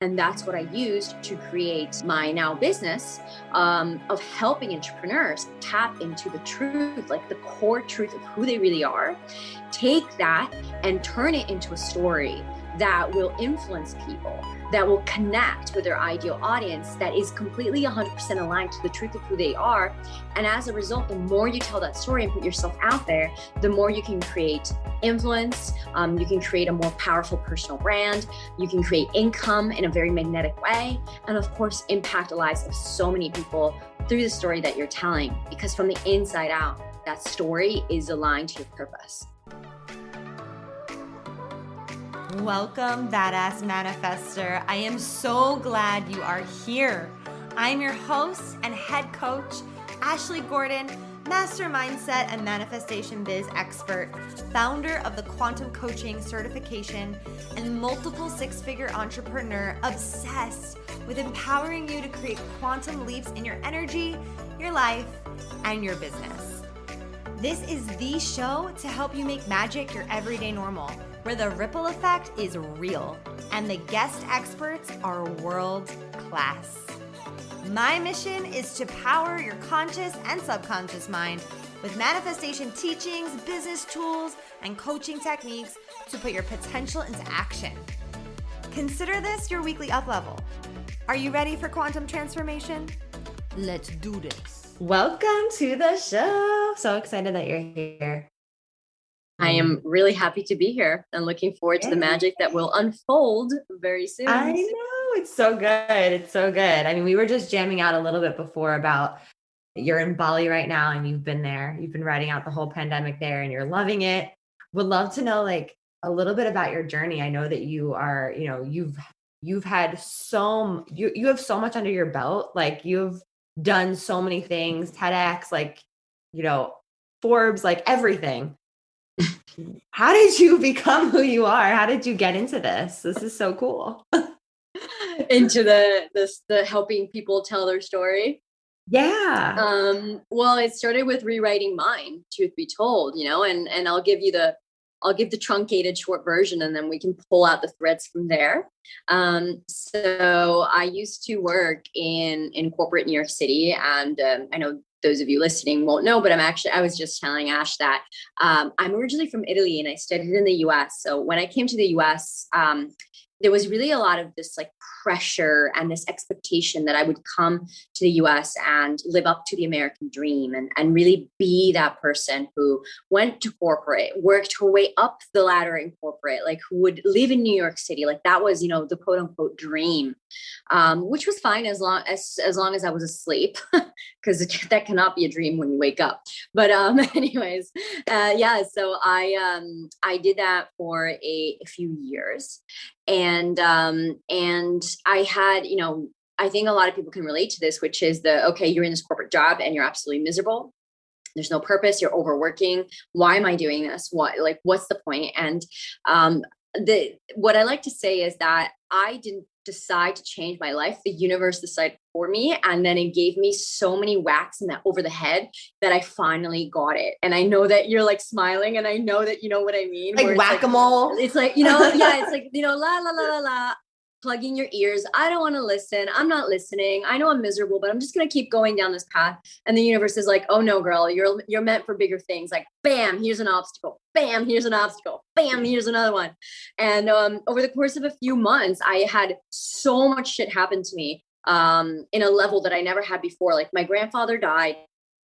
And that's what I used to create my now business of helping entrepreneurs tap into the truth, like the core truth of who they really are, take that and turn it into a story that will influence people, that will connect with their ideal audience, that is completely 100% aligned to the truth of who they are. And as a result, the more you tell that story and put yourself out there, the more you can create influence, you can create a more powerful personal brand, you can create income in a very magnetic way, and of course, impact the lives of so many people through the story that you're telling, because from the inside out, that story is aligned to your purpose. Welcome, Badass Manifester. I am so glad you are here. I'm your host and head coach, Ashley Gordon, master mindset and manifestation biz expert, founder of the Quantum Coaching certification, and multiple six-figure entrepreneur obsessed with empowering you to create quantum leaps in your energy, your life, and your business. This is the show to help you make magic your everyday normal, where the ripple effect is real and the guest experts are world class. My mission is to power your conscious and subconscious mind with manifestation teachings, business tools, and coaching techniques to put your potential into action. Consider this your weekly up level. Are you ready for quantum transformation? Let's do this. Welcome to the show. So excited that you're here. I am really happy to be here and looking forward to the magic that will unfold very soon. I know. It's so good. It's so good. I mean, we were just jamming out a little bit before about you're in Bali right now and you've been there. You've been riding out the whole pandemic there and you're loving it. Would love to know like a little bit about your journey. I know that you are, you've had you have so much under your belt. Like you've done so many things, TedX, like, Forbes, like everything. How did you become who you are? How did you get into this? This is so cool. Into the helping people tell their story. Yeah. Well, it started with rewriting mine, truth be told, and I'll give the truncated short version and then we can pull out the threads from there. So I used to work in corporate New York City, and I know those of you listening won't know, but I was just telling Ash that I'm originally from Italy and I studied in the US. So when I came to the US, there was really a lot of this like pressure and this expectation that I would come to the US and live up to the American dream and really be that person who went to corporate, worked her way up the ladder in corporate, like who would live in New York City. Like that was, the quote unquote dream, which was fine as long as I was asleep, because that cannot be a dream when you wake up. But anyways, so I did that for a few years. And I had, I think a lot of people can relate to this, which is you're in this corporate job and you're absolutely miserable. There's no purpose. You're overworking. Why am I doing this? What's the point? And what I like to say is that I didn't decide to change my life. The universe decided for me. And then it gave me so many whacks over the head that I finally got it. And I know that you're like smiling and I know that you know what I mean. Like whack-a-mole. It's like, it's like, la, la, la, la, la. Plug in your ears. I don't want to listen. I'm not listening. I know I'm miserable, but I'm just going to keep going down this path. And the universe is like, oh no, girl, you're meant for bigger things. Like, bam, here's an obstacle. Bam, here's an obstacle. Bam, here's another one. And over the course of a few months, I had so much shit happen to me in a level that I never had before. Like my grandfather died.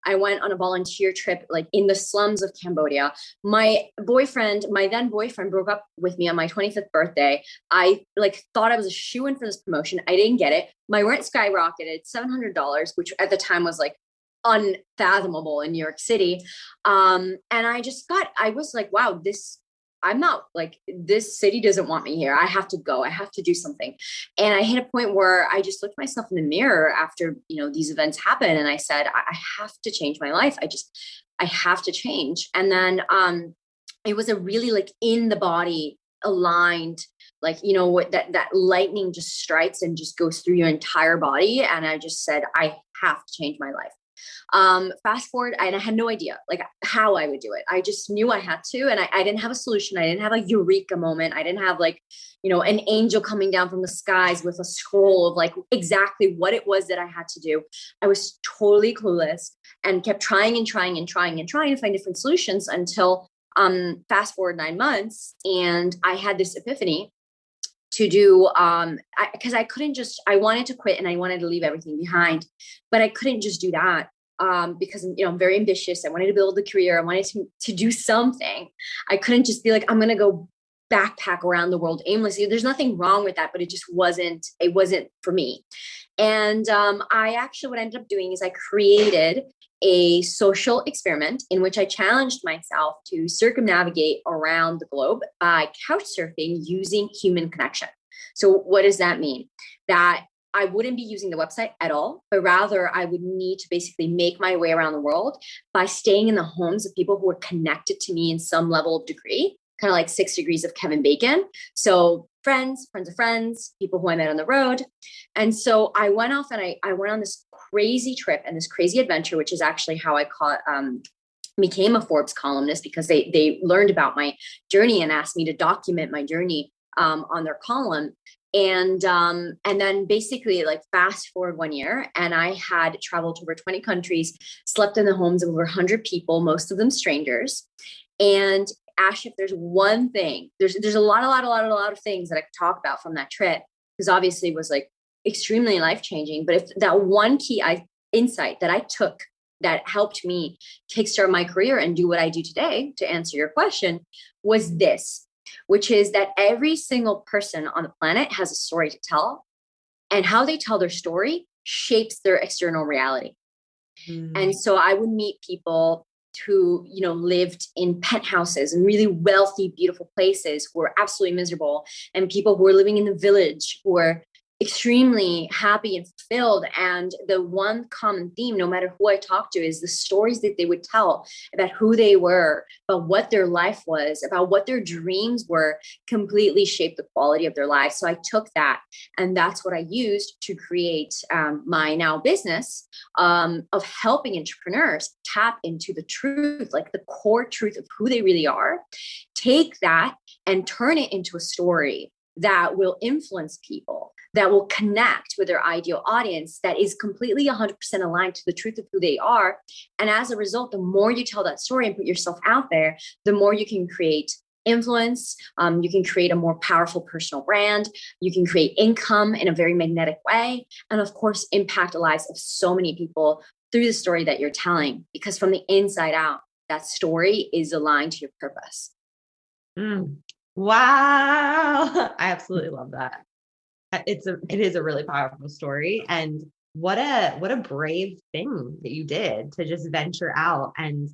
I went on a volunteer trip, like in the slums of Cambodia. My then boyfriend broke up with me on my 25th birthday. I thought I was a shoo-in for this promotion. I didn't get it. My rent skyrocketed, $700, which at the time was like unfathomable in New York City. And I was like, wow, I'm not like, this city doesn't want me here. I have to go. I have to do something. And I hit a point where I just looked myself in the mirror after, these events happened. And I said, I have to change my life. I have to change. And then it was a really like in the body aligned, like, what that lightning just strikes and just goes through your entire body. And I just said, I have to change my life. Fast forward, and I had no idea like how I would do it. I just knew I had to, and I didn't have a solution. I didn't have a eureka moment. I didn't have like, an angel coming down from the skies with a scroll of like exactly what it was that I had to do. I was totally clueless and kept trying and trying and trying and trying to find different solutions until fast forward 9 months, and I had this epiphany to do because I wanted to quit and I wanted to leave everything behind, but I couldn't just do that because I'm very ambitious. I wanted to build a career. I wanted to do something. I couldn't just be like, I'm gonna go backpack around the world aimlessly. There's nothing wrong with that, but it wasn't for me. And what I ended up doing is I created a social experiment in which I challenged myself to circumnavigate around the globe by couch surfing using human connection. So what does that mean? That I wouldn't be using the website at all, but rather I would need to basically make my way around the world by staying in the homes of people who were connected to me in some level of degree, kind of like 6 degrees of Kevin Bacon. So friends of friends, people who I met on the road. And so I went off and I went on this crazy trip and this crazy adventure, which is actually how I became a Forbes columnist, because they learned about my journey and asked me to document my journey on their column. And then basically like fast forward 1 year, and I had traveled to over 20 countries, slept in the homes of over 100 people, most of them strangers. And Ash, if there's one thing, there's a lot of things that I could talk about from that trip, because obviously it was like extremely life-changing. But if that one key insight that I took that helped me kickstart my career and do what I do today, to answer your question, was this, which is that every single person on the planet has a story to tell, and how they tell their story shapes their external reality. And so I would meet people who, lived in penthouses and really wealthy, beautiful places, who were absolutely miserable, and people who were living in the village who were extremely happy and fulfilled. And the one common theme, no matter who I talked to, is the stories that they would tell about who they were, about what their life was, about what their dreams were, completely shaped the quality of their lives. So I took that, and that's what I used to create my now business of helping entrepreneurs tap into the truth, like the core truth of who they really are, take that and turn it into a story that will influence people, that will connect with their ideal audience, that is completely 100% aligned to the truth of who they are. And as a result, the more you tell that story and put yourself out there, the more you can create influence. You can create a more powerful personal brand. You can create income in a very magnetic way. And of course, impact the lives of so many people through the story that you're telling, because from the inside out, that story is aligned to your purpose. Wow. I absolutely love that. It is a really powerful story. And what a brave thing that you did to just venture out and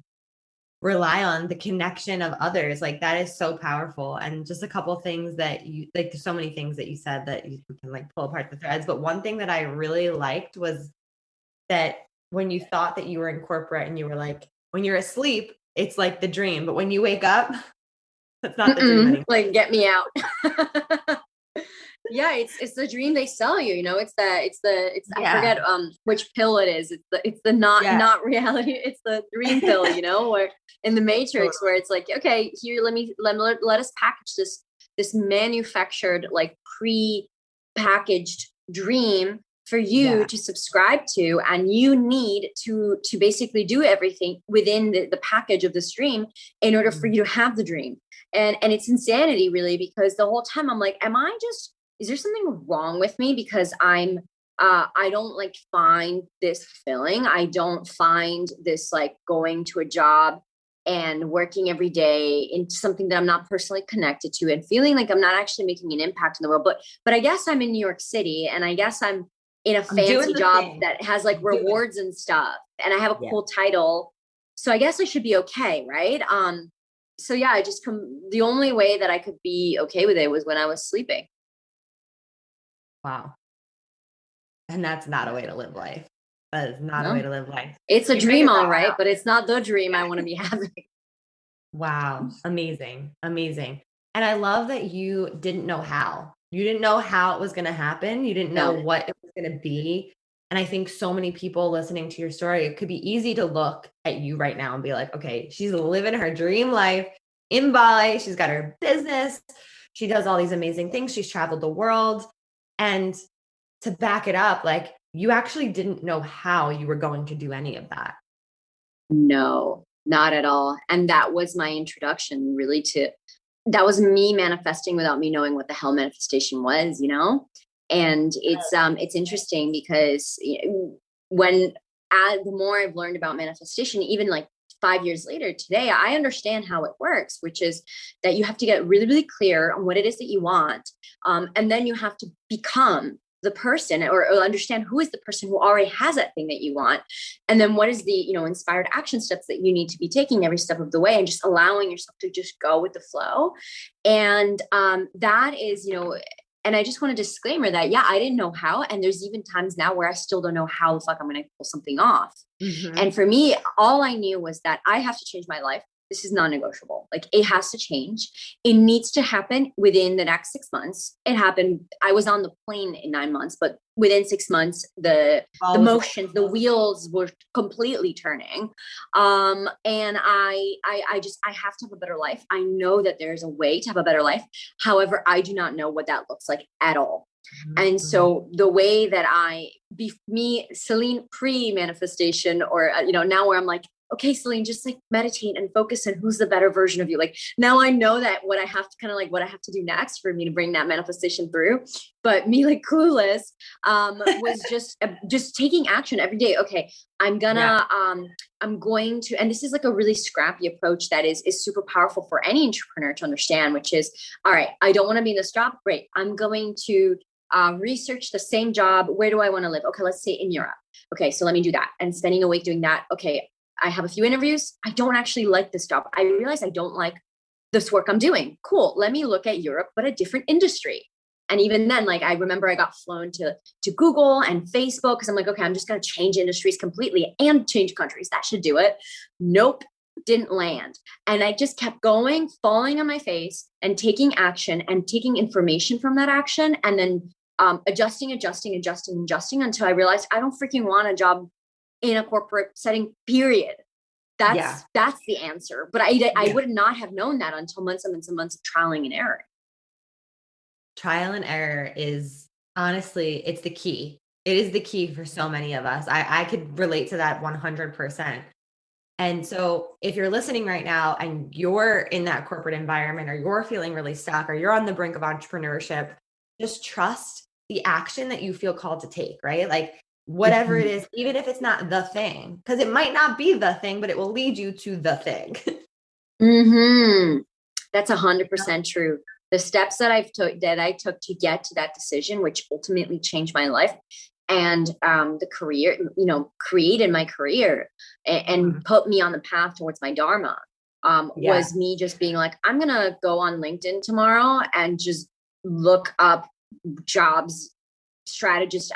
rely on the connection of others. Like, that is so powerful. And just a couple of things that you, like, there's so many things that you said that you can like pull apart the threads. But one thing that I really liked was that when you thought that you were in corporate and you were like, when you're asleep, it's like the dream, but when you wake up, that's not the dream anymore. Like, get me out. Yeah, it's the dream they sell you. It's I forget which pill it is. It's the not reality. It's the dream pill. Where in the Matrix, where it's like, okay, here, let us package this manufactured, like pre-packaged dream for you to subscribe to, and you need to basically do everything within the package of this dream in order for you to have the dream. And it's insanity, really, because the whole time I'm like, is there something wrong with me? Because I don't like find this fulfilling. I don't find this like going to a job and working every day into something that I'm not personally connected to, and feeling like I'm not actually making an impact in the world. But I guess I'm in New York City, and I guess I'm in a fancy job that has like rewards and stuff, and I have a cool title. So I guess I should be okay, right? So yeah, the only way that I could be okay with it was when I was sleeping. Wow. And that's not a way to live life. That is not a way to live life. It's a dream, all right, but it's not the dream I want to be having. Wow. Amazing. Amazing. And I love that you didn't know how. You didn't know how it was going to happen. You didn't know what it was going to be. And I think so many people listening to your story, it could be easy to look at you right now and be like, okay, she's living her dream life in Bali. She's got her business. She does all these amazing things. She's traveled the world. And to back it up, like you actually didn't know how you were going to do any of that. No, not at all. And that was my introduction really that was me manifesting without me knowing what the hell manifestation was, And it's interesting because the more I've learned about manifestation, even like 5 years later today, I understand how it works, which is that you have to get really, really clear on what it is that you want. And then you have to become the person or understand who is the person who already has that thing that you want. And then what is the, inspired action steps that you need to be taking every step of the way and just allowing yourself to just go with the flow. And that is, and I just want a disclaimer that, I didn't know how. And there's even times now where I still don't know how the fuck I'm going to pull something off. Mm-hmm. And for me, all I knew was that I have to change my life. This is non-negotiable. Like it has to change. It needs to happen within the next 6 months. It happened. I was on the plane in 9 months, but within 6 months, the motions, the wheels were completely turning. And I have to have a better life. I know that there's a way to have a better life. However, I do not know what that looks like at all. Mm-hmm. And so the way that Celinne pre-manifestation or, now where I'm like, okay, Celinne, just like meditate and focus on who's the better version of you. Like now I know that what I have to what I have to do next for me to bring that manifestation through. But me like clueless was just taking action every day. Okay, I'm going to, and this is like a really scrappy approach that is super powerful for any entrepreneur to understand, which is, all right, I don't want to be in this job. Great. I'm going to research the same job. Where do I want to live? Okay, let's say in Europe. Okay, so let me do that. And spending a week doing that. Okay, I have a few interviews. I don't actually like this job. I realize I don't like this work I'm doing. Cool. Let me look at Europe, but a different industry. And even then, like, I remember I got flown to Google and Facebook because I'm like, okay, I'm just going to change industries completely and change countries. That should do it. Nope. Didn't land. And I just kept going, falling on my face and taking action and taking information from that action. And then adjusting until I realized I don't freaking want a job in a corporate setting, period. That's the answer. But I would not have known that until months and months and months of trialing and error. Trial and error is honestly, it's the key. It is the key for so many of us. I could relate to that 100%. And so if you're listening right now and you're in that corporate environment or you're feeling really stuck or you're on the brink of entrepreneurship, just trust the action that you feel called to take, right? Like whatever it is, even if it's not the thing, because it might not be the thing, but it will lead you to the thing. That's 100% true. The steps that I took to get to that decision, which ultimately changed my life and the career, created my career and put me on the path towards my Dharma, was me just being like, I'm going to go on LinkedIn tomorrow and just look up jobs,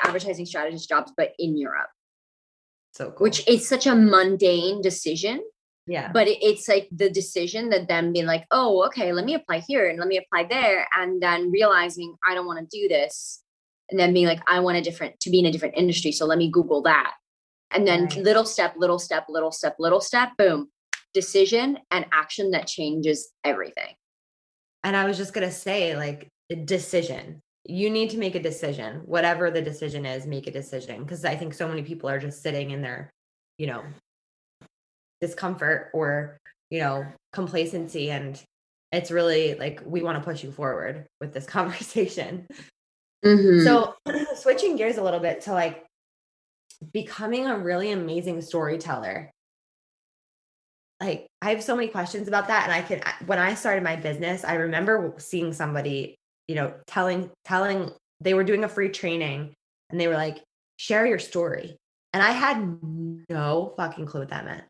advertising strategist jobs, but in Europe. So cool. Which is such a mundane decision. Yeah. But it's like the decision that then being like, oh, okay, let me apply here and let me apply there. And then realizing I don't want to do this. And then being like, I want to be in a different industry. So let me Google that. And then little step, boom, decision and action that changes everything. And I was just going to say, like, decision. You need to make a decision. Whatever the decision is, make a decision. Because I think so many people are just sitting in their, discomfort or, complacency. And it's really like, we want to push you forward with this conversation. So switching gears a little bit to like becoming a really amazing storyteller. Like I have so many questions about that. And when I started my business, I remember seeing somebody, telling, they were doing a free training and they were like, share your story. And I had no fucking clue what that meant.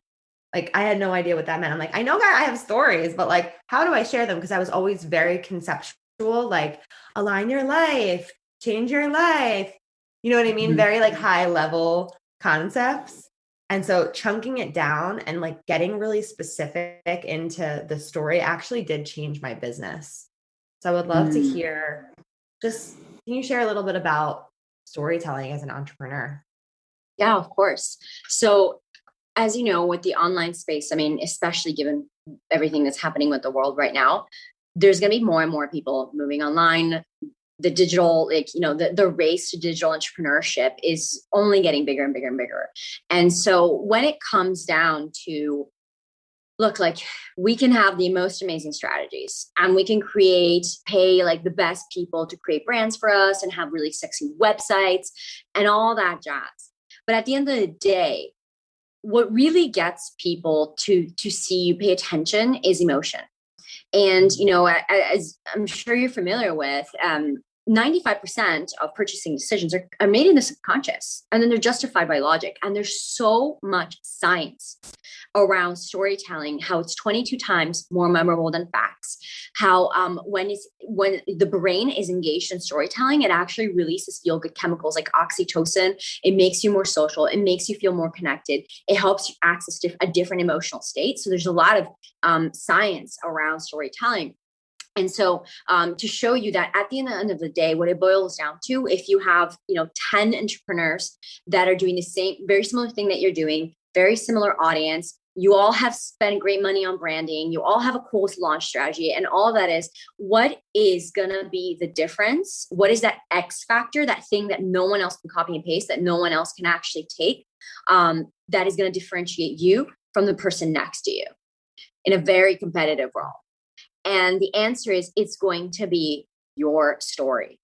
Like, I had no idea what that meant. I'm like, I know that I have stories, but like, how do I share them? Because I was always very conceptual, like align your life, change your life. You know what I mean? Very like high level concepts. And so chunking it down and like getting really specific into the story actually did change my business. So I would love to hear, can you share a little bit about storytelling as an entrepreneur? Yeah, of course. So as you know, with the online space, I mean, especially given everything that's happening with the world right now, there's going to be more and more people moving online. The digital, like, the race to digital entrepreneurship is only getting bigger and bigger and bigger. And so when it comes down to, look, like, we can have the most amazing strategies and we can pay like the best people to create brands for us and have really sexy websites and all that jazz. But at the end of the day, what really gets people to see you, pay attention, is emotion. And, as I'm sure you're familiar with, 95% of purchasing decisions are made in the subconscious, and then they're justified by logic. And there's so much science around storytelling, how it's 22 times more memorable than facts, how when the brain is engaged in storytelling, it actually releases feel good chemicals like oxytocin. It makes you more social. It makes you feel more connected. It helps you access a different emotional state. So there's a lot of science around storytelling. And so to show you that at the end of the day, what it boils down to, if you have, 10 entrepreneurs that are doing the same, very similar thing that you're doing, very similar audience, you all have spent great money on branding, you all have a cool launch strategy, and all that is, what is going to be the difference? What is that X factor, that thing that no one else can copy and paste, that no one else can actually take, that is going to differentiate you from the person next to you in a very competitive world? And the answer is, it's going to be your story.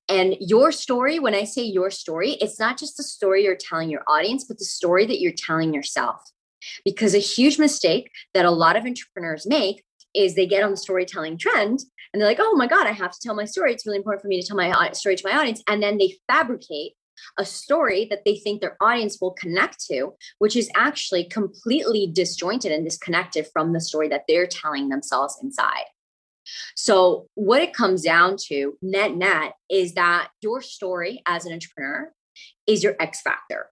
And your story, when I say your story, it's not just the story you're telling your audience, but the story that you're telling yourself. Because a huge mistake that a lot of entrepreneurs make is they get on the storytelling trend and they're like, oh my God, I have to tell my story. It's really important for me to tell my story to my audience. And then they fabricate a story that they think their audience will connect to, which is actually completely disjointed and disconnected from the story that they're telling themselves inside. So what it comes down to, net, is that your story as an entrepreneur is your X factor.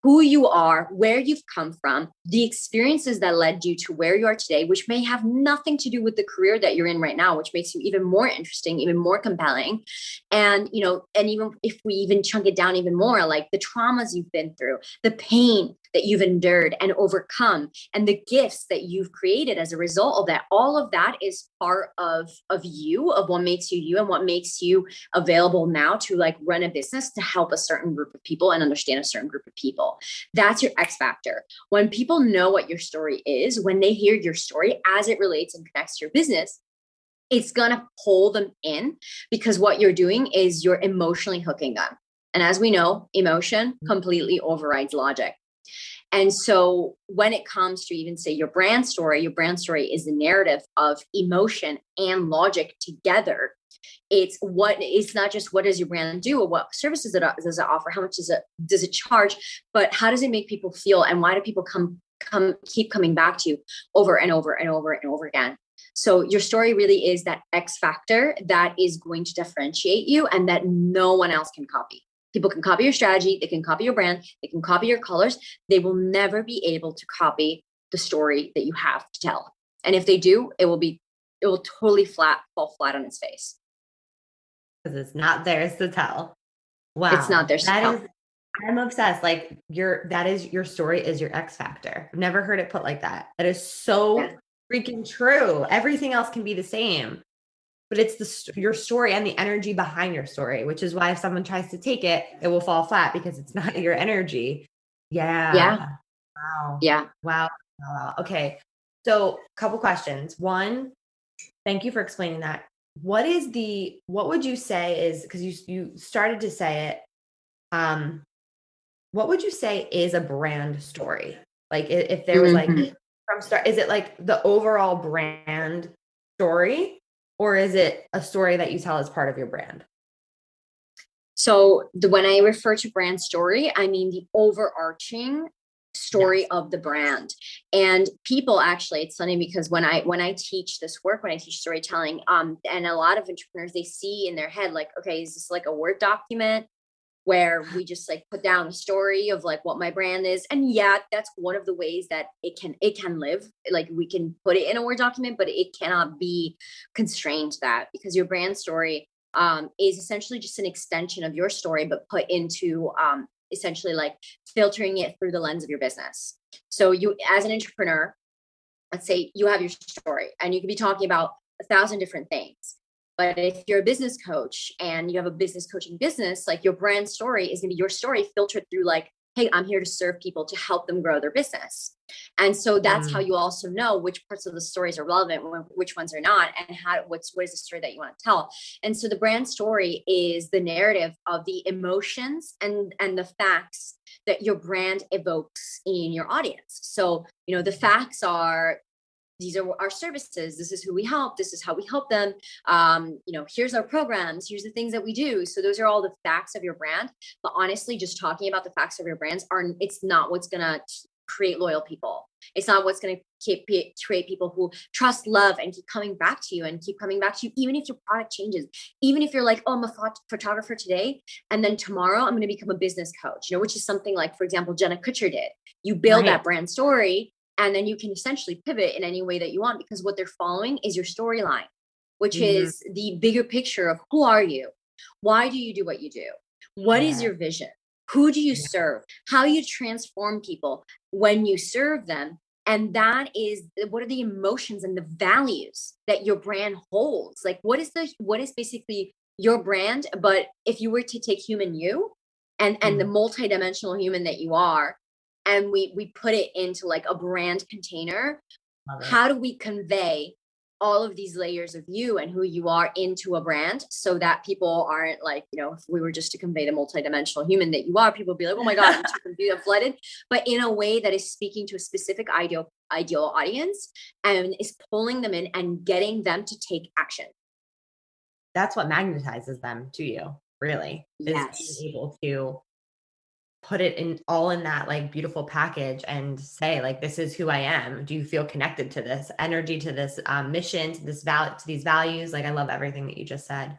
Who you are, where you've come from, the experiences that led you to where you are today, which may have nothing to do with the career that you're in right now, which makes you even more interesting, even more compelling. And, and even if we even chunk it down even more, like the traumas you've been through, the pain that you've endured and overcome, and the gifts that you've created as a result of that, all of that is part of you, of what makes you you, and what makes you available now to like run a business to help a certain group of people and understand a certain group of people. That's your X factor. When people know what your story is, when they hear your story as it relates and connects to your business, it's going to pull them in, because what you're doing is you're emotionally hooking them. And as we know, emotion completely overrides logic. And so when it comes to even say your brand story is the narrative of emotion and logic together. It's not just what does your brand do, or what services does it offer, how much does it charge, but how does it make people feel, and why do people keep coming back to you over and over and over and over again? So your story really is that X factor that is going to differentiate you and that no one else can copy. People can copy your strategy, they can copy your brand, they can copy your colors. They will never be able to copy the story that you have to tell. And if they do, it will totally fall flat on its face. Because it's not theirs to tell. Wow. It's not theirs to tell. I'm obsessed. Like your story is your X factor. I've never heard it put like that. That is so freaking true. Everything else can be the same, but it's your story and the energy behind your story, which is why if someone tries to take it, it will fall flat because it's not your energy. Yeah. Yeah. Wow. Yeah. Wow. Okay. So a couple questions. One, thank you for explaining that. What would you say is, because you started to say it, what would you say is a brand story? Like if there was like from start, is it like the overall brand story, or is it a story that you tell as part of your brand? So when I refer to brand story, I mean the overarching story of the brand. And people actually, it's funny because when I teach this work, when I teach storytelling, and a lot of entrepreneurs, they see in their head, like, okay, is this like a Word document where we just like put down a story of like what my brand is? And yeah, that's one of the ways that it can live. Like we can put it in a Word document, but it cannot be constrained to that, because your brand story is essentially just an extension of your story, but put into essentially like filtering it through the lens of your business. So you, as an entrepreneur, let's say you have your story and you could be talking about 1,000 different things. But if you're a business coach and you have a business coaching business, like your brand story is going to be your story filtered through like, hey, I'm here to serve people to help them grow their business. And so that's how you also know which parts of the stories are relevant, which ones are not, and what is the story that you want to tell. And so the brand story is the narrative of the emotions and the facts that your brand evokes in your audience. So, the facts are, these are our services. This is who we help. This is how we help them. Here's our programs. Here's the things that we do. So those are all the facts of your brand. But honestly, just talking about the facts of your brands it's not what's going to create loyal people. It's not what's going to create people who trust, love, and keep coming back to you even if your product changes. Even if you're like, oh, I'm a photographer today, and then tomorrow I'm going to become a business coach, which is something like, for example, Jenna Kutcher did. You build that brand story, and then you can essentially pivot in any way that you want, because what they're following is your storyline, which is the bigger picture of who are you? Why do you do what you do? What is your vision? Who do you serve? How you transform people when you serve them? And that is, what are the emotions and the values that your brand holds? Like, what is basically your brand? But if you were to take human you and the multidimensional human that you are, and we put it into like a brand container, how do we convey all of these layers of you and who you are into a brand, so that people aren't like, if we were just to convey the multidimensional human that you are, people would be like, oh my God, I'm too confused, I'm flooded. But in a way that is speaking to a specific ideal audience and is pulling them in and getting them to take action. That's what magnetizes them to you, really. Yes. Is being able to put it in that like beautiful package and say like, this is who I am. Do you feel connected to this energy, to this mission, to this to these values? Like, I love everything that you just said.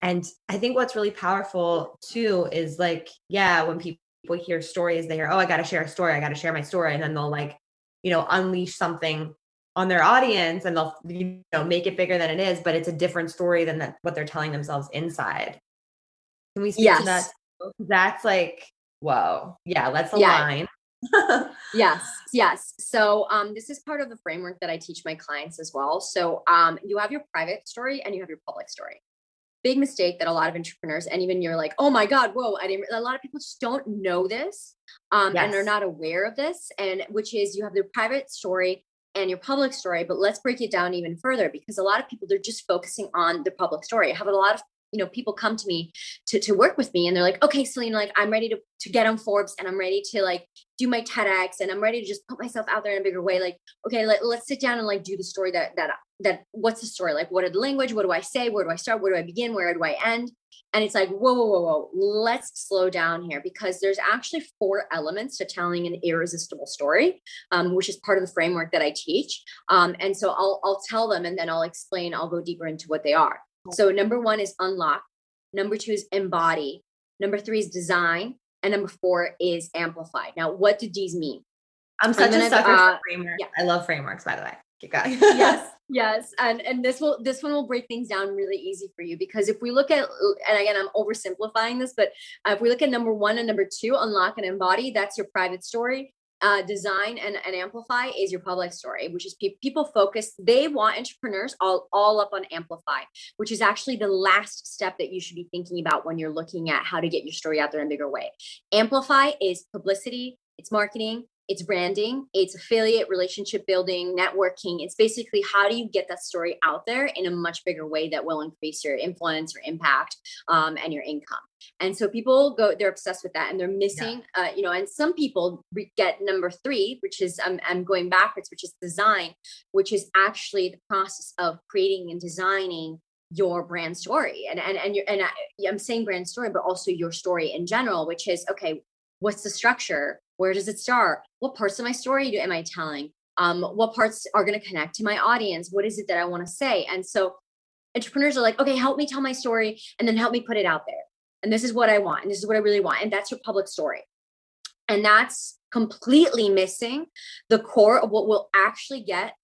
And I think what's really powerful too is like, when people hear stories, they hear, oh, I got to share a story. I got to share my story. And then they'll like, unleash something on their audience, and they'll, make it bigger than it is, but it's a different story than what they're telling themselves inside. Can we speak to that? That's like, whoa. Yeah, let's align. Yes. So this is part of the framework that I teach my clients as well. So you have your private story and you have your public story. Big mistake that a lot of entrepreneurs, and even you're like, oh my God, whoa, a lot of people just don't know this and are not aware of this. And which is, you have your private story and your public story, but let's break it down even further, because a lot of people, they're just focusing on the public story. I have a lot of people come to me to work with me, and they're like, okay, Celinne, like I'm ready to get on Forbes, and I'm ready to like do my TedX, and I'm ready to just put myself out there in a bigger way. Like, okay, let's sit down and like do the story that what's the story? Like, what are the language? What do I say? Where do I start? Where do I begin? Where do I end? And it's like, whoa. Let's slow down here, because there's actually 4 elements to telling an irresistible story, which is part of the framework that I teach. And so I'll tell them, and then I'll explain, I'll go deeper into what they are. So number 1 is unlock. Number 2 is embody. Number 3 is design. And number 4 is amplify. Now, what do these mean? I'm such a sucker for frameworks. Yeah. I love frameworks, by the way. Keep going. Yes. And this one will break things down really easy for you, because if we look at, and again, I'm oversimplifying this, but if we look at number 1 and number 2, unlock and embody, that's your private story. Design and amplify is your public story, which is people focus. They want entrepreneurs all up on amplify, which is actually the last step that you should be thinking about when you're looking at how to get your story out there in a bigger way. Amplify is publicity, it's marketing, it's branding, it's affiliate, relationship building, networking. It's basically, how do you get that story out there in a much bigger way that will increase your influence or impact and your income. And so people they're obsessed with that, and they're missing, and some people get number 3, which is, I'm going backwards, which is design, which is actually the process of creating and designing your brand story. And I'm saying brand story, but also your story in general, which is, okay, what's the structure? Where does it start? What parts of my story am I telling? What parts are going to connect to my audience? What is it that I want to say? And so entrepreneurs are like, okay, help me tell my story, and then help me put it out there. And this is what I want. And this is what I really want. And that's your public story. And that's completely missing the core of what will actually get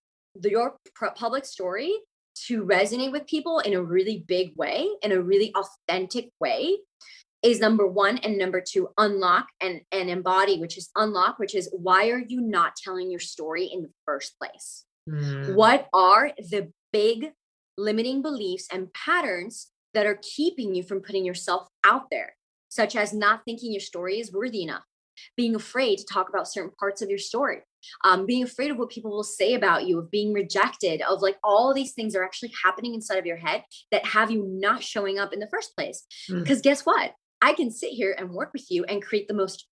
your public story to resonate with people in a really big way, in a really authentic way, is number one. And number two, unlock and embody, which is unlock, which is why are you not telling your story in the first place? What are the big limiting beliefs and patterns that are keeping you from putting yourself out there, such as not thinking your story is worthy enough, being afraid to talk about certain parts of your story, being afraid of what people will say about you, of being rejected, of like all of these things are actually happening inside of your head that have you not showing up in the first place. Because guess what? I can sit here and work with you and create the most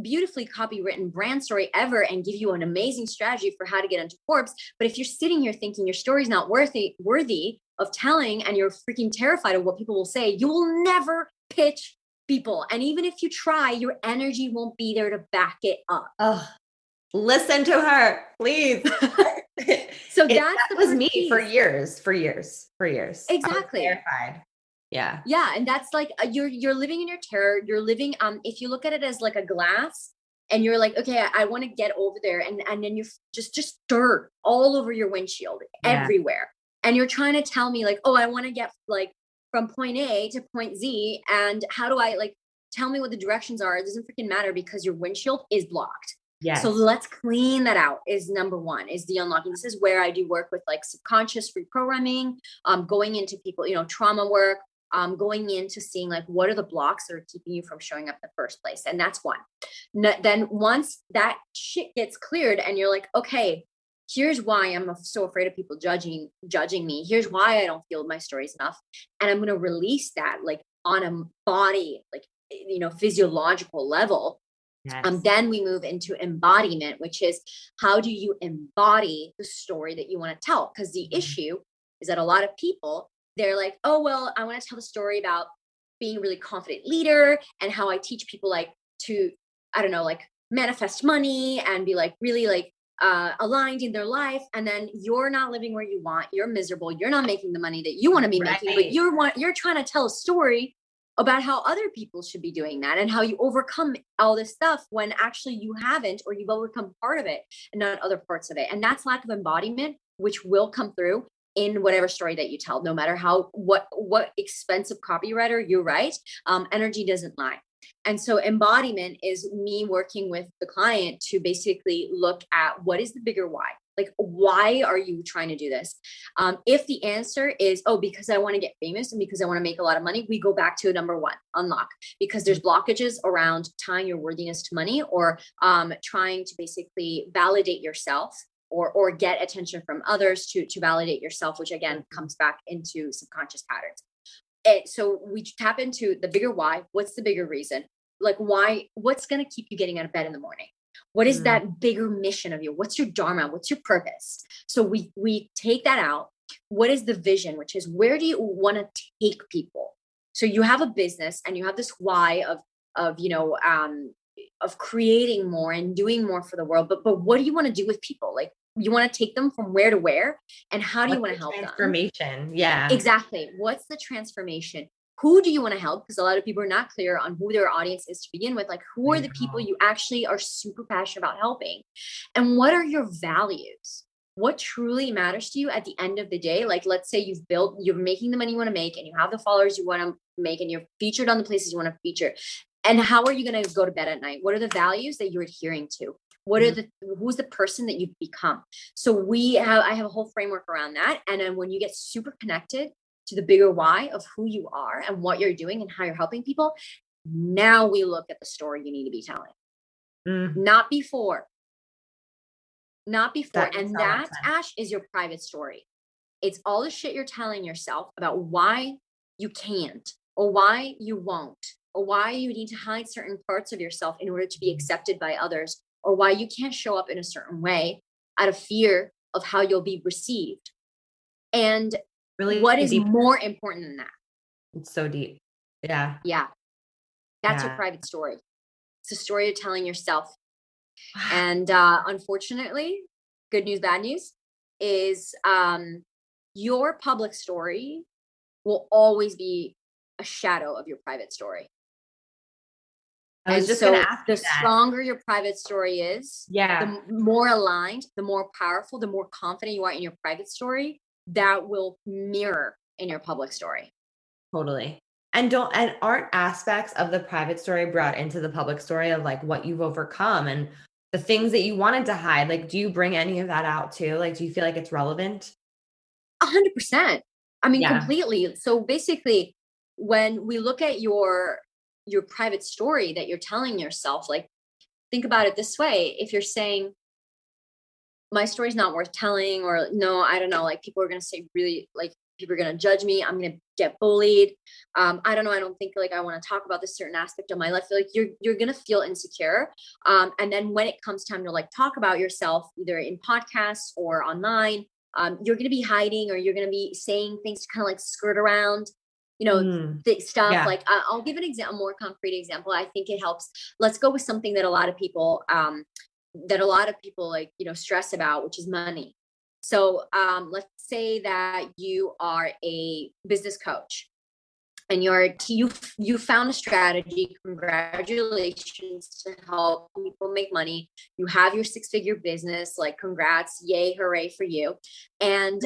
beautifully copywritten brand story ever and give you an amazing strategy for how to get into Forbes. But if you're sitting here thinking your story's not worthy of telling and you're freaking terrified of what people will say, you will never pitch people. And even if you try, your energy won't be there to back it up. Oh, listen to her, please. So that was me piece. for years. Exactly. Terrified. Yeah. Yeah. And that's like, you're living in your terror. You're living, if you look at it as like a glass and you're like, okay, I want to get over there. And then you're just dirt all over your windshield everywhere. And you're trying to tell me like, oh, I want to get like from point A to point Z. And how do I like, tell me what the directions are? It doesn't freaking matter because your windshield is blocked. Yes. So let's clean that out is number one, is the unlocking. This is where I do work with like subconscious reprogramming, going into people, trauma work, going into seeing like, what are the blocks that are keeping you from showing up in the first place? And that's one. Then once that shit gets cleared and you're like, okay, here's why I'm so afraid of people judging me. Here's why I don't feel my story's enough. And I'm going to release that like on a body, like, physiological level. Yes. Then we move into embodiment, which is how do you embody the story that you want to tell? Because the issue is that a lot of people, they're like, oh, well, I want to tell the story about being a really confident leader and how I teach people like to, I don't know, like manifest money and be like really like aligned in their life. And then you're not living where you want. You're miserable. You're not making the money that you want to be making, but you're trying to tell a story about how other people should be doing that and how you overcome all this stuff when actually you haven't, or you've overcome part of it and not other parts of it. And that's lack of embodiment, which will come through in whatever story that you tell, no matter what expensive copywriter you write, energy doesn't lie. And so embodiment is me working with the client to basically look at what is the bigger why. Like, why are you trying to do this? If the answer is, oh, because I want to get famous and because I want to make a lot of money, we go back to number one, unlock, because there's blockages around tying your worthiness to money or trying to basically validate yourself or get attention from others to validate yourself, which again comes back into subconscious patterns. So we tap into the bigger why. What's the bigger reason? Like why, what's going to keep you getting out of bed in the morning? What is that bigger mission of you? What's your dharma? What's your purpose? So we take that out. What is the vision, which is where do you want to take people? So you have a business and you have this why of creating more and doing more for the world. But what do you want to do with people? Like you want to take them from where to where, and how do you want to help them? Transformation. Yeah, exactly. What's the transformation? Who do you want to help? Because a lot of people are not clear on who their audience is to begin with. Like, who are the people you actually are super passionate about helping? And what are your values? What truly matters to you at the end of the day? Like, let's say you're making the money you want to make and you have the followers you want to make and you're featured on the places you want to feature. And how are you going to go to bed at night? What are the values that you're adhering to? Who's the person that you've become? So I have a whole framework around that. And then when you get super connected to the bigger why of who you are and what you're doing and how you're helping people, now we look at the story you need to be telling. Not before. And that, Ash, is your private story. It's all the shit you're telling yourself about why you can't or why you won't or why you need to hide certain parts of yourself in order to be accepted by others, or why you can't show up in a certain way out of fear of how you'll be received. And really, what is more important than that? It's so deep. Yeah. Yeah. That's your private story. It's a story you're telling yourself. And unfortunately, good news, bad news is your public story will always be a shadow of your private story. I was just going to ask you the stronger your private story is, the more aligned, the more powerful, the more confident you are in your private story, that will mirror in your public story. Totally. And aren't aspects of the private story brought into the public story of like what you've overcome and the things that you wanted to hide? Like, do you bring any of that out too? Like, do you feel like it's relevant? 100%. I mean, Yeah. completely. So basically, when we look at your private story that you're telling yourself, like, think about it this way. If you're saying, my story's not worth telling, or no, I don't know, like people are going to say really, like people are going to judge me. I'm going to get bullied. I don't know. I don't think like I want to talk about this certain aspect of my life. Like you're going to feel insecure. And then when it comes time to like talk about yourself, either in podcasts or online, you're going to be hiding, or you're going to be saying things to kind of like skirt around, stuff. Yeah. Like I'll give an example, a more concrete example. I think it helps. Let's go with something that a lot of people, like, stress about, which is money. So let's say that you are a business coach and you found a strategy, congratulations, to help people make money. You have your 6-figure business, like congrats, yay, hooray for you. And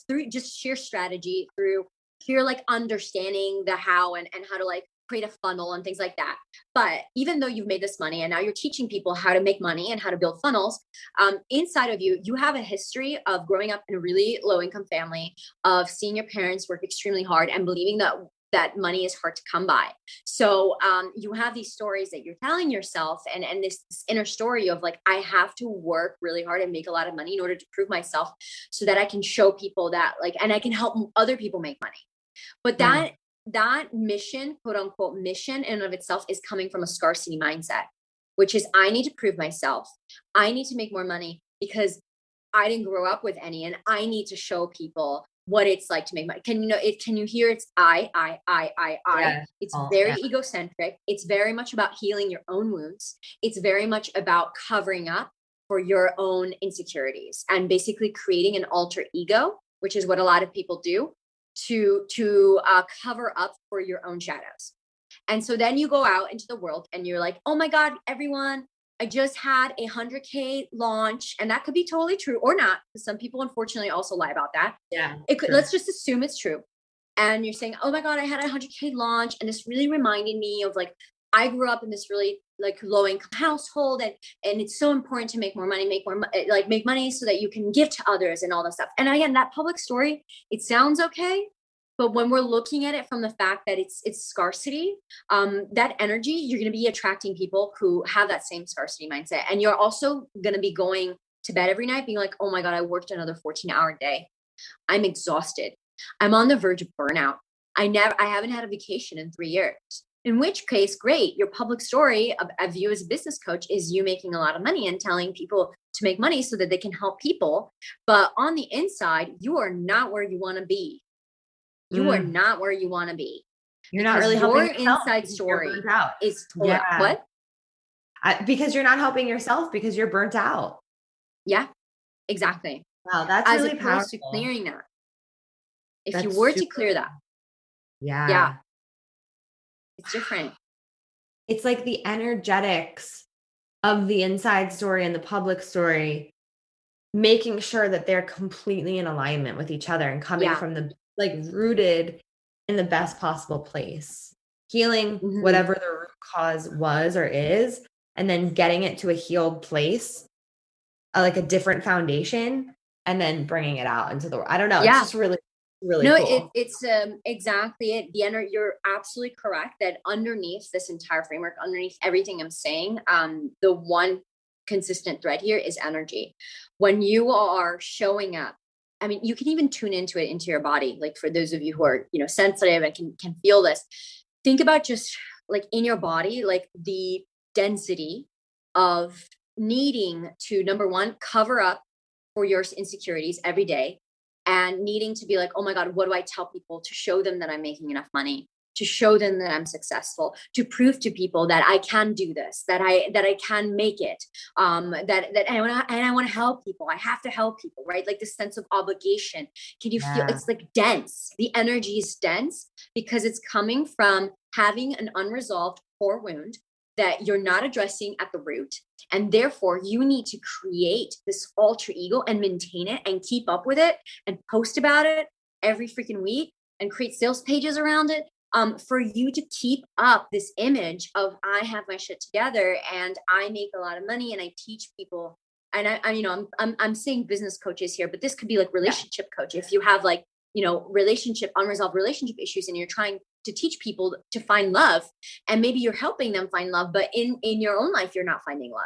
through just sheer strategy, through pure like understanding the how and how to like create a funnel and things like that. But even though you've made this money and now you're teaching people how to make money and how to build funnels, inside of you, you have a history of growing up in a really low income family, of seeing your parents work extremely hard and believing that money is hard to come by. So you have these stories that you're telling yourself, and this inner story of like, I have to work really hard and make a lot of money in order to prove myself so that I can show people that like, and I can help other people make money. But that mission, quote unquote mission in and of itself, is coming from a scarcity mindset, which is I need to prove myself. I need to make more money because I didn't grow up with any, and I need to show people what it's like to make money. Can you hear it's I. Yeah. It's very egocentric. It's very much about healing your own wounds. It's very much about covering up for your own insecurities and basically creating an alter ego, which is what a lot of people do, to cover up for your own shadows. And so then you go out into the world and you're like, oh my God, everyone, I just had a 100K launch. And that could be totally true or not, because some people unfortunately also lie about that. Yeah. It could, let's just assume it's true. And you're saying, oh my God, I had a 100K launch. And this really reminded me of like, I grew up in this really like low income household, and it's so important to make more money, make money so that you can give to others and all that stuff. And again, that public story, it sounds okay, but when we're looking at it from the fact that it's scarcity, that energy, you're going to be attracting people who have that same scarcity mindset. And you're also going to be going to bed every night being like, oh my God, I worked another 14-hour day. I'm exhausted. I'm on the verge of burnout. I haven't had a vacation in 3 years. In which case, great. Your public story of you as a business coach is you making a lot of money and telling people to make money so that they can help people. But on the inside, you are not where you want to be. You are not where you want to be. You're not really helping yourself. Your inside story is what? Because you're not helping yourself because you're burnt out. Yeah, exactly. Wow, that's as really powerful. As opposed to clearing that. If you were to clear that. Yeah. It's different. It's like the energetics of the inside story and the public story, making sure that they're completely in alignment with each other and coming from the like rooted in the best possible place, healing whatever the root cause was or is, and then getting it to a healed place, like a different foundation, and then bringing it out into the world. I don't know. Yeah. It's just really cool. It's exactly it. You're absolutely correct that underneath this entire framework, underneath everything I'm saying, the one consistent thread here is energy. When you are showing up, I mean, you can even tune into it, into your body. Like for those of you who are, sensitive and can feel this, think about just like in your body, like the density of needing to, number one, cover up for your insecurities every day, and needing to be like, oh my God, what do I tell people to show them that I'm making enough money, to show them that I'm successful, to prove to people that I can do this, that I can make it, that I want to help people. I have to help people, right? Like this sense of obligation. Can you feel it's like dense? The energy is dense because it's coming from having an unresolved core wound that you're not addressing at the root. And therefore you need to create this alter ego and maintain it and keep up with it and post about it every freaking week and create sales pages around it. for you to keep up this image of I have my shit together and I make a lot of money and I teach people. And I'm saying business coaches here, but this could be like relationship coach. If you have like, unresolved relationship issues and you're trying to teach people to find love, and maybe you're helping them find love, but in your own life, you're not finding love.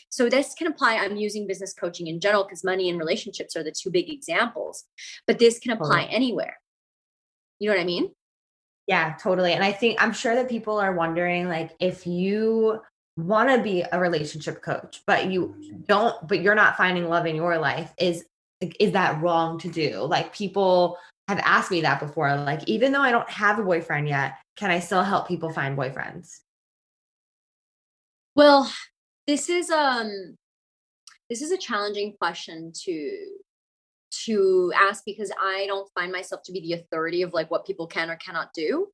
So this can apply. I'm using business coaching in general because money and relationships are the two big examples, but this can apply anywhere. You know what I mean? Yeah, totally. And I'm sure that people are wondering, like, if you want to be a relationship coach, but you're not finding love in your life, is that wrong to do? Like, people have asked me that before. Like, even though I don't have a boyfriend yet, can I still help people find boyfriends? Well, this is a challenging question to ask because I don't find myself to be the authority of like what people can or cannot do.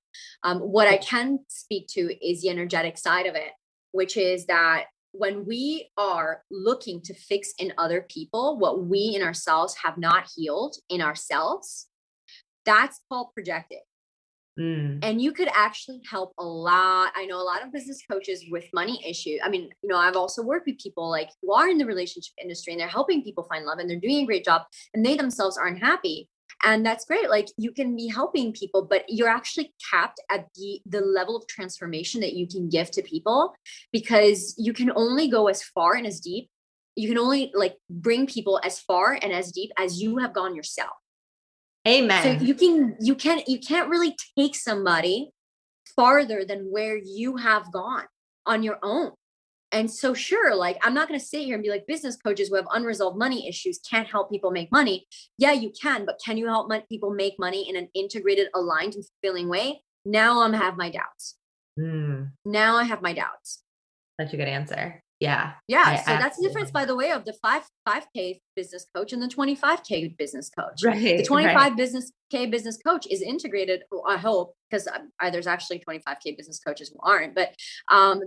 What I can speak to is the energetic side of it, which is that when we are looking to fix in other people what we in ourselves have not healed in ourselves, that's called projecting. And you could actually help a lot. I know a lot of business coaches with money issues. I mean, I've also worked with people like who are in the relationship industry and they're helping people find love and they're doing a great job and they themselves aren't happy. And that's great. Like, you can be helping people, but you're actually capped at the level of transformation that you can give to people, because you can only go as far and as deep. You can only like bring people as far and as deep as you have gone yourself. Amen. So you can't really take somebody farther than where you have gone on your own. And so sure, like, I'm not going to sit here and be like, business coaches who have unresolved money issues can't help people make money. Yeah, you can, but can you help people make money in an integrated, aligned, and fulfilling way? Now I have my doubts. Now I have my doubts. Such a good answer. Yeah. Yeah. So that's the difference, by the way, of the 5K business coach and the 25K business coach. Right. The 25K business coach is integrated, I hope, because there's actually 25K business coaches who aren't, but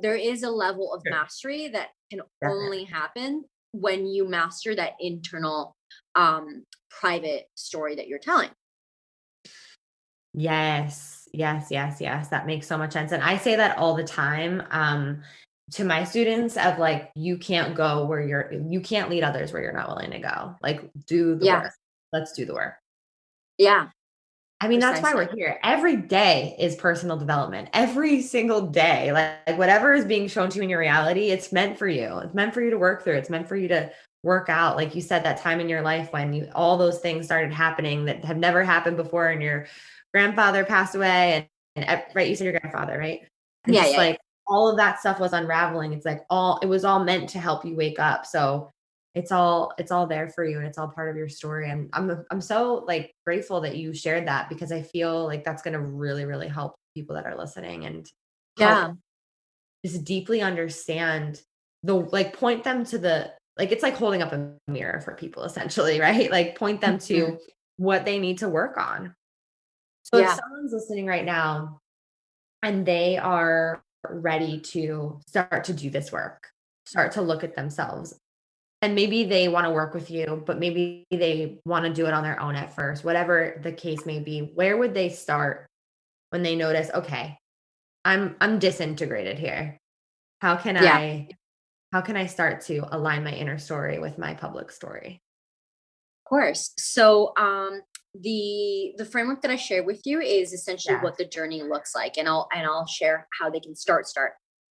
there is a level of mastery that can only happen when you master that internal private story that you're telling. Yes. That makes so much sense. And I say that all the time. To my students of like, you can't lead others where you're not willing to go. Like, do the work. Let's do the work. Yeah. I mean, that's why we're here. Every day is personal development. Every single day, like whatever is being shown to you in your reality, it's meant for you. It's meant for you to work through. It's meant for you to work out. Like you said, that time in your life when all those things started happening that have never happened before, and your grandfather passed away and right. You said your grandfather, right? And yeah. All of that stuff was unraveling. It's like it was all meant to help you wake up. So it's all there for you, and it's all part of your story. And I'm so like grateful that you shared that, because I feel like that's going to really, really help people that are listening and just deeply understand point them to it's like holding up a mirror for people essentially, right? Like point them to what they need to work on. So if someone's listening right now and they are ready to start to do this work, start to look at themselves, and maybe they want to work with you, but maybe they want to do it on their own at first, whatever the case may be, where would they start when they notice, okay, I'm disintegrated here? How can I start to align my inner story with my public story? Of course. So the framework that I share with you is essentially what the journey looks like, and I'll share how they can start.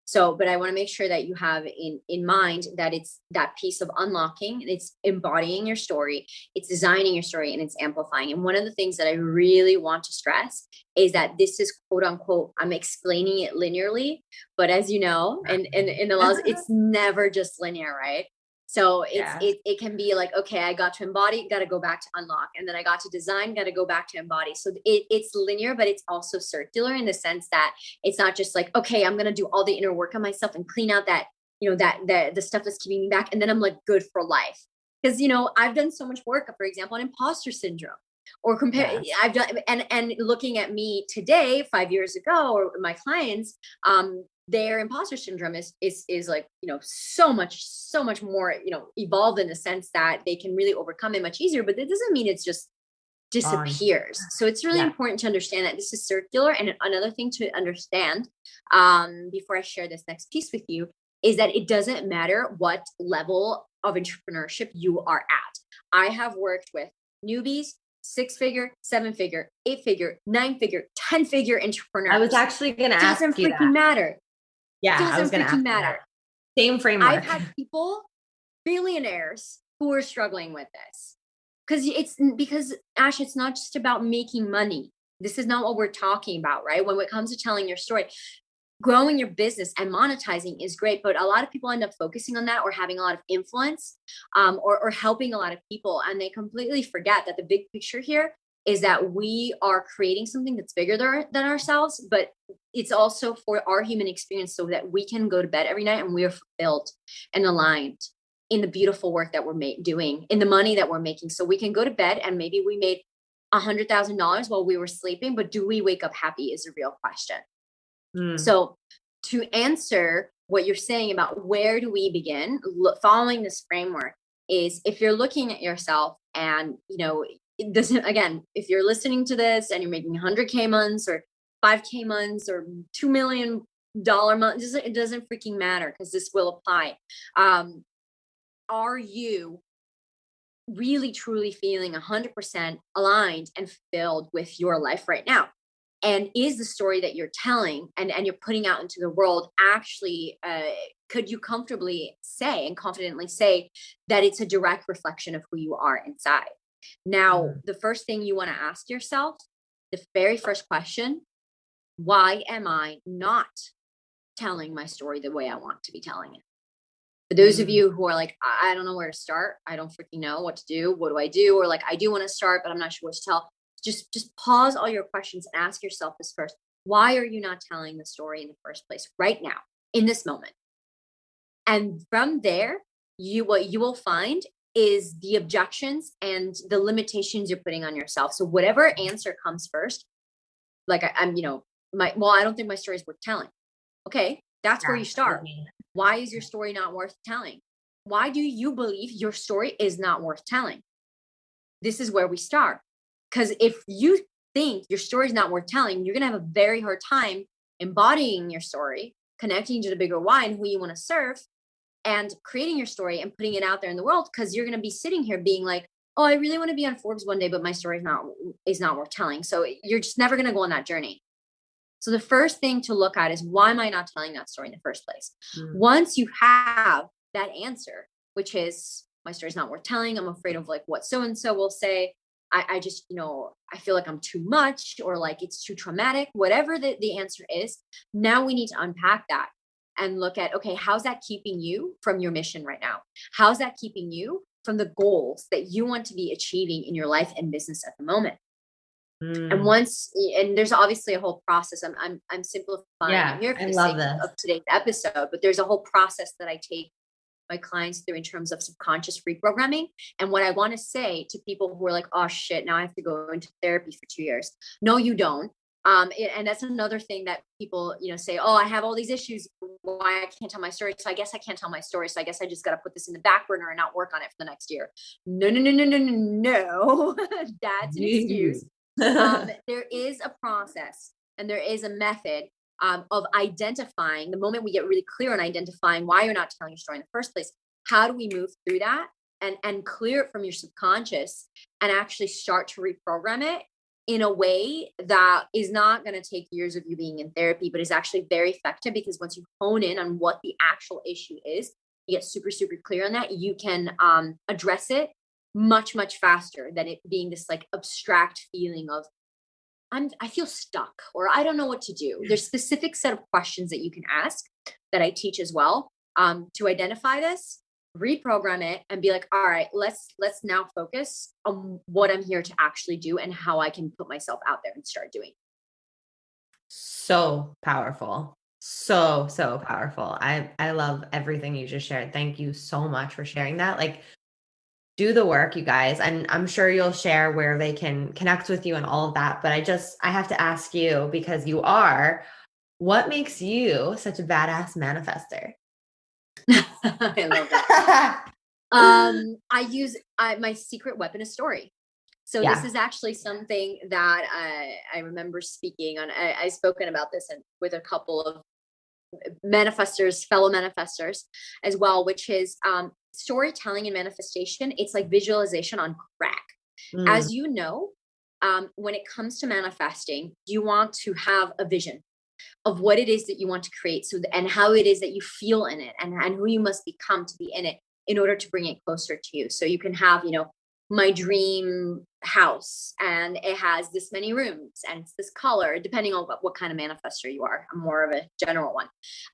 So, but I want to make sure that you have in mind that it's that piece of unlocking, and it's embodying your story, it's designing your story, and it's amplifying. And one of the things that I really want to stress is that this is quote unquote, I'm explaining it linearly, but as you know, and in the laws, it's never just linear, right? So it can be like, okay, I got to embody, got to go back to unlock. And then I got to design, got to go back to embody. So it's linear, but it's also circular in the sense that it's not just like, okay, I'm going to do all the inner work on myself and clean out that, the stuff that's keeping me back. And then I'm like good for life. Because, I've done so much work, for example, on imposter syndrome, or I've done, and looking at me today, 5 years ago, or my clients, their imposter syndrome is like, so much more, evolved in the sense that they can really overcome it much easier, but it doesn't mean it's just disappears. So it's really important to understand that this is circular. And another thing to understand, before I share this next piece with you, is that it doesn't matter what level of entrepreneurship you are at. I have worked with newbies, 6-figure, 7-figure, 8-figure, 9-figure, 10-figure entrepreneurs. I was actually going to ask you that. Doesn't freaking matter. Yeah, I was going to ask matter. Same framework. I've had people, billionaires, who are struggling with this. Because Ash, it's not just about making money. This is not what we're talking about, right? When it comes to telling your story, growing your business and monetizing is great, but a lot of people end up focusing on that or having a lot of influence, or helping a lot of people. And they completely forget that the big picture here is that we are creating something that's bigger than ourselves, but it's also for our human experience so that we can go to bed every night and we are fulfilled and aligned in the beautiful work that we're doing, in the money that we're making. So we can go to bed and maybe we made $100,000 while we were sleeping, but do we wake up happy is a real question. So to answer what you're saying about where do we begin, following this framework is, if you're looking at yourself and, it doesn't, again, if you're listening to this and you're making 100K months or 5K months or $2 million months, it doesn't freaking matter, because this will apply. Are you really truly feeling 100% aligned and fulfilled with your life right now? And is the story that you're telling and you're putting out into the world actually, could you comfortably say and confidently say that it's a direct reflection of who you are inside? Now, the first thing you want to ask yourself, the very first question, why am I not telling my story the way I want to be telling it? For those of you who are like, I don't know where to start, I don't freaking know what to do. What do I do? Or like, I do want to start, but I'm not sure what to tell. Just pause all your questions and ask yourself this first. Why are you not telling the story in the first place right now, in this moment? And from there, what you will find is the objections and the limitations you're putting on yourself. So whatever answer comes first, like I don't think my story is worth telling. Okay, that's where you start. Why is your story not worth telling? Why do you believe your story is not worth telling? This is where we start. Because if you think your story is not worth telling, you're going to have a very hard time embodying your story, connecting to the bigger why and who you want to serve, and creating your story and putting it out there in the world. Because you're going to be sitting here being like, oh, I really want to be on Forbes one day, but my story is not worth telling. So you're just never going to go on that journey. So the first thing to look at is, why am I not telling that story in the first place? Once you have that answer, which is, my story's not worth telling, I'm afraid of like what so-and-so will say, I just, I feel like I'm too much, or like it's too traumatic, whatever the answer is. Now we need to unpack that and look at, okay, how's that keeping you from your mission right now? How's that keeping you from the goals that you want to be achieving in your life and business at the moment? And there's obviously a whole process. I'm simplifying here for the sake of today's episode, but there's a whole process that I take my clients through in terms of subconscious reprogramming. And what I want to say to people who are like, oh shit, now I have to go into therapy for 2 years. No, you don't. And that's another thing that people, say, oh, I have all these issues, why I can't tell my story. So I guess I can't tell my story. So I guess I just got to put this in the back burner and not work on it for the next year. No. That's an excuse. There is a process and there is a method of identifying. The moment we get really clear on identifying why you're not telling your story in the first place, how do we move through that and clear it from your subconscious and actually start to reprogram it in a way that is not going to take years of you being in therapy, but is actually very effective, because once you hone in on what the actual issue is, you get super, super clear on that, you can address it much, much faster than it being this like abstract feeling of, I feel stuck, or I don't know what to do. There's specific set of questions that you can ask that I teach as well, to identify this, reprogram it, and be like, all right, let's now focus on what I'm here to actually do and how I can put myself out there and start doing. So powerful. So powerful. I love everything you just shared. Thank you so much for sharing that. Like, do the work, you guys. And I'm sure you'll share where they can connect with you and all of that. But I have to ask you, because what makes you such a badass manifester? I love that. My secret weapon is story. So this is actually something that I remember speaking on. I've spoken about this with a couple of fellow manifestors as well, which is storytelling and manifestation. It's like visualization on crack. As you know, when it comes to manifesting, you want to have a vision of what it is that you want to create. So, and how it is that you feel in it, and who you must become to be in it in order to bring it closer to you. So you can have, my dream house, and it has this many rooms and it's this color, depending on what kind of manifestor you are. I'm more of a general one.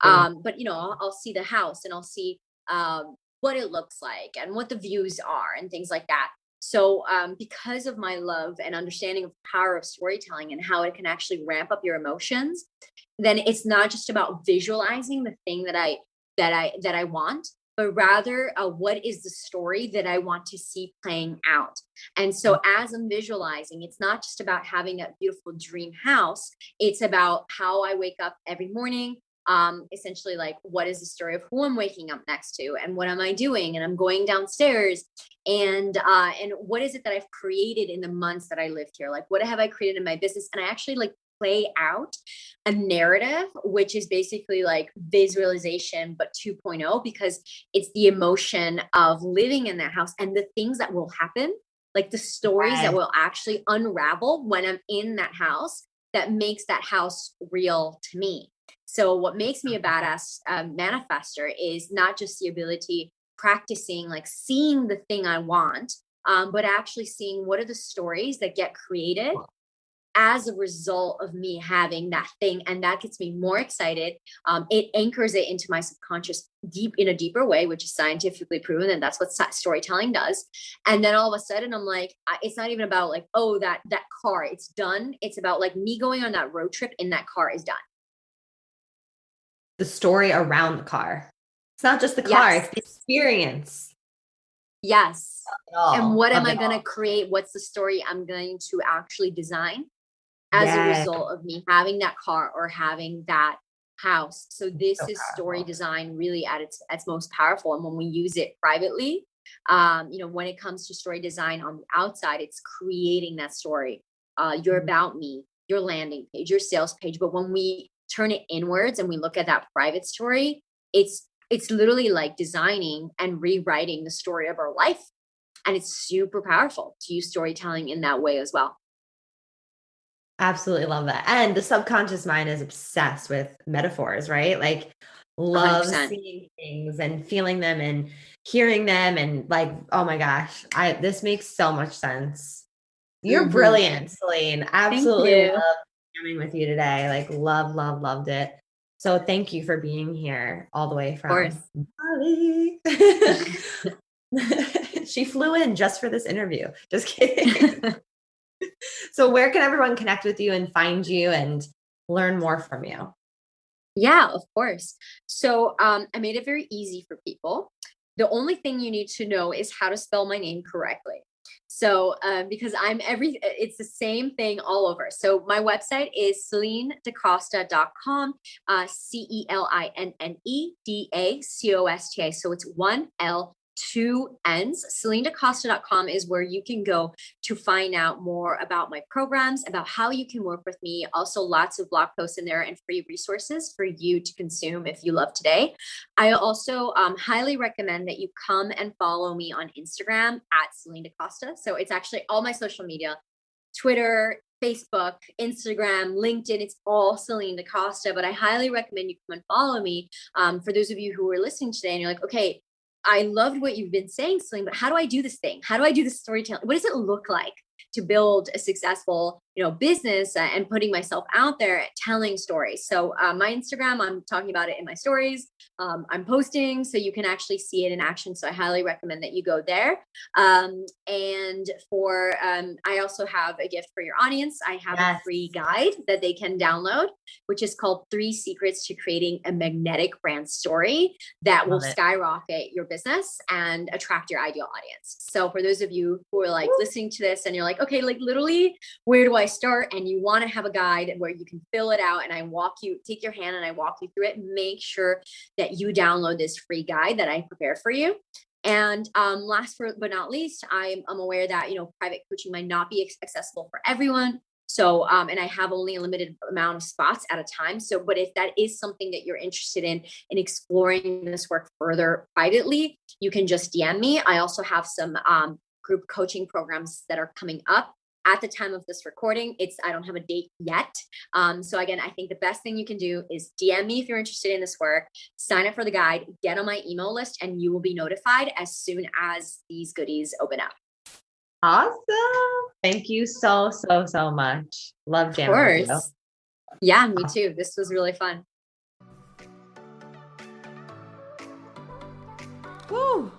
But I'll see the house, and I'll see what it looks like and what the views are and things like that. So because of my love and understanding of the power of storytelling and how it can actually ramp up your emotions, then it's not just about visualizing the thing that I want, but rather what is the story that I want to see playing out. And so as I'm visualizing, it's not just about having that beautiful dream house. It's about how I wake up every morning. Essentially, like, what is the story of who I'm waking up next to, and what am I doing? And I'm going downstairs, and what is it that I've created in the months that I lived here? Like, what have I created in my business? And I actually like play out a narrative, which is basically like visualization, but 2.0, because it's the emotion of living in that house and the things that will happen, like the stories that will actually unravel when I'm in that house, that makes that house real to me. So what makes me a badass manifester is not just the ability practicing, like seeing the thing I want, but actually seeing what are the stories that get created as a result of me having that thing. And that gets me more excited. It anchors it into my subconscious in a deeper way, which is scientifically proven. And that's what storytelling does. And then all of a sudden I'm like, it's not even about like, oh, that car, it's done. It's about like me going on that road trip in that car is done. The story around the car. It's not just the car, it's the experience. Yes. And what am I going to create? What's the story I'm going to actually design as a result of me having that car or having that house? So this is story design really at its most powerful. And when we use it privately, when it comes to story design on the outside, it's creating that story, your about me, your landing page, your sales page. But when we turn it inwards and we look at that private story, it's literally like designing and rewriting the story of our life. And it's super powerful to use storytelling in that way as well. Absolutely love that. And the subconscious mind is obsessed with metaphors, right? Like loves 100%. seeing things and feeling them and hearing them. And like, oh my gosh, this makes so much sense. You're brilliant, Celine. Absolutely love coming with you today. Like loved it. So thank you for being here all the way from Bali. She flew in just for this interview. Just kidding. So where can everyone connect with you and find you and learn more from you? Yeah, of course. So I made it very easy for people. The only thing you need to know is how to spell my name correctly. So because it's the same thing all over. So my website is CelinneDeCosta.com, CelinneDaCosta. So it's 1L, 2 N's. CelinneDeCosta.com is where you can go to find out more about my programs, about how you can work with me. Also, lots of blog posts in there and free resources for you to consume if you love today. I also highly recommend that you come and follow me on Instagram at Celinne De Costa. So it's actually all my social media, Twitter, Facebook, Instagram, LinkedIn, it's all Celinne De Costa. But I highly recommend you come and follow me. For those of you who are listening today and you're like, okay, I loved what you've been saying, Celinne, but how do I do this thing? How do I do this storytelling? What does it look like to build a successful, business and putting myself out there, telling stories? So my Instagram, I'm talking about it in my stories. I'm posting so you can actually see it in action. So I highly recommend that you go there. And I also have a gift for your audience. I have a free guide that they can download, which is called 3 Secrets to Creating a Magnetic Brand Story that will skyrocket your business and attract your ideal audience. So for those of you who are like listening to this and you're like, okay, like literally, where do I start? And you want to have a guide where you can fill it out and I take your hand and I walk you through it. Make sure that you download this free guide that I prepare for you. And last but not least, I'm aware that, private coaching might not be accessible for everyone. So, and I have only a limited amount of spots at a time. So, but if that is something that you're interested in exploring this work further privately, you can just DM me. I also have some group coaching programs that are coming up. At the time of this recording, I don't have a date yet. So again, I think the best thing you can do is DM me if you're interested in this work, sign up for the guide, get on my email list, and you will be notified as soon as these goodies open up. Awesome. Thank you so much. Love jamming with you. Yeah, me too. This was really fun. Woo!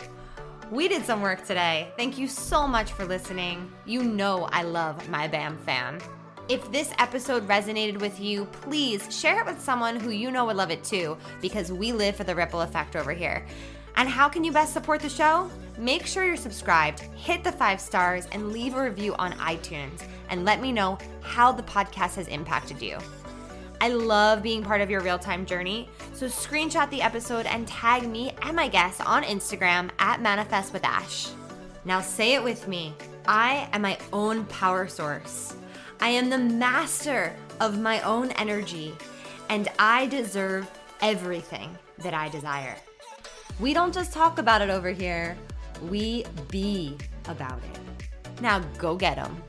We did some work today. Thank you so much for listening. You know I love my BAM fam. If this episode resonated with you, please share it with someone who you know would love it too, because we live for the ripple effect over here. And how can you best support the show? Make sure you're subscribed, hit the 5 stars, and leave a review on iTunes, and let me know how the podcast has impacted you. I love being part of your real-time journey, so screenshot the episode and tag me and my guests on Instagram at ManifestWithAsh. Now say it with me. I am my own power source. I am the master of my own energy, and I deserve everything that I desire. We don't just talk about it over here, we be about it. Now go get 'em.